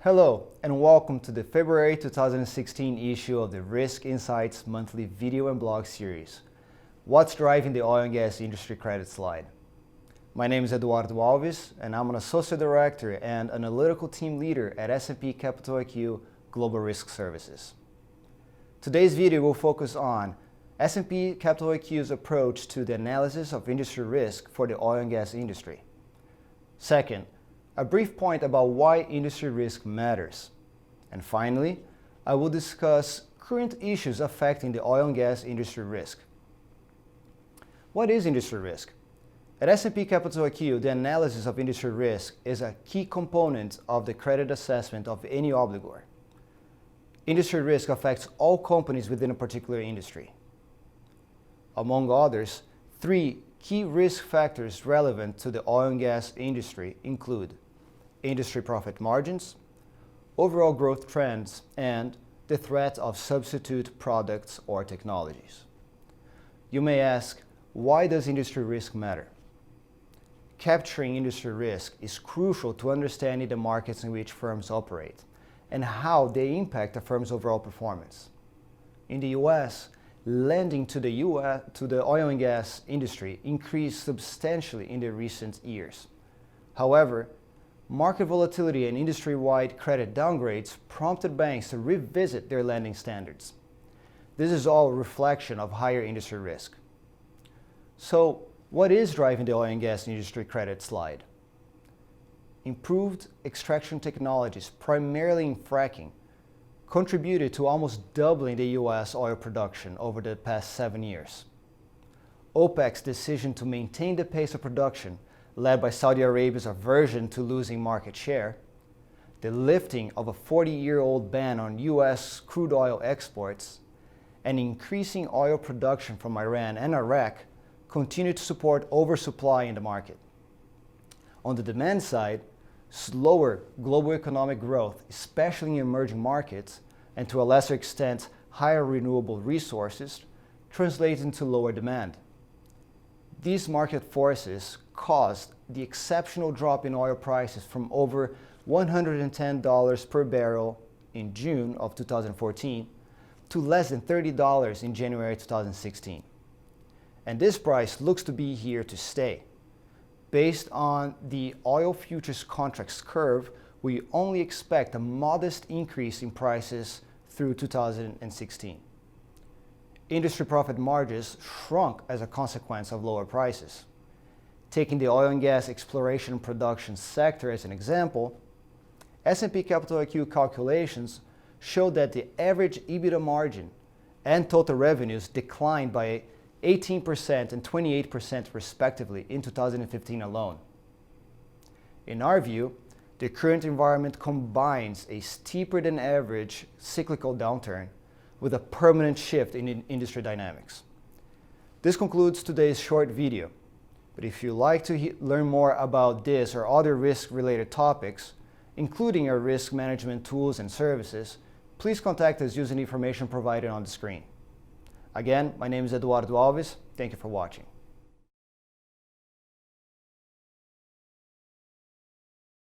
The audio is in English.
Hello and welcome to the February 2016 issue of the Risk Insights monthly video and blog series, What's Driving the Oil and Gas Industry Credit Slide. My name is Eduardo Alves and I'm an Associate Director and Analytical Team Leader at S&P Capital IQ Global Risk Services. Today's video will focus on S&P Capital IQ's approach to the analysis of industry risk for the oil and gas industry. Second, a brief point about why industry risk matters. And finally, I will discuss current issues affecting the oil and gas industry risk. What is industry risk? At S&P Capital IQ, the analysis of industry risk is a key component of the credit assessment of any obligor. Industry risk affects all companies within a particular industry. Among others, three key risk factors relevant to the oil and gas industry include industry profit margins, overall growth trends, and the threat of substitute products or technologies. You may ask, why does industry risk matter? Capturing industry risk is crucial to understanding the markets in which firms operate and how they impact a firm's overall performance. In the US, lending to the oil and gas industry increased substantially in the recent years. However, market volatility and industry-wide credit downgrades prompted banks to revisit their lending standards. This is all a reflection of higher industry risk. So, what is driving the oil and gas industry credit slide? Improved extraction technologies, primarily in fracking, contributed to almost doubling the US oil production over the past 7 years. OPEC's decision to maintain the pace of production, led by Saudi Arabia's aversion to losing market share, the lifting of a 40-year-old ban on US crude oil exports, and increasing oil production from Iran and Iraq continue to support oversupply in the market. On the demand side, slower global economic growth, especially in emerging markets, and to a lesser extent, higher renewable resources, translate into lower demand. These market forces caused the exceptional drop in oil prices from over $110 per barrel in June of 2014 to less than $30 in January 2016. And this price looks to be here to stay. Based on the oil futures contracts curve, we only expect a modest increase in prices through 2016. Industry profit margins shrunk as a consequence of lower prices. Taking the oil and gas exploration and production sector as an example, S&P Capital IQ calculations showed that the average EBITDA margin and total revenues declined by 18% and 28% respectively in 2015 alone. In our view, the current environment combines a steeper than average cyclical downturn with a permanent shift in industry dynamics. This concludes today's short video, but if you'd like to learn more about this or other risk-related topics, including our risk management tools and services, please contact us using the information provided on the screen. Again, my name is Eduardo Alves. Thank you for watching.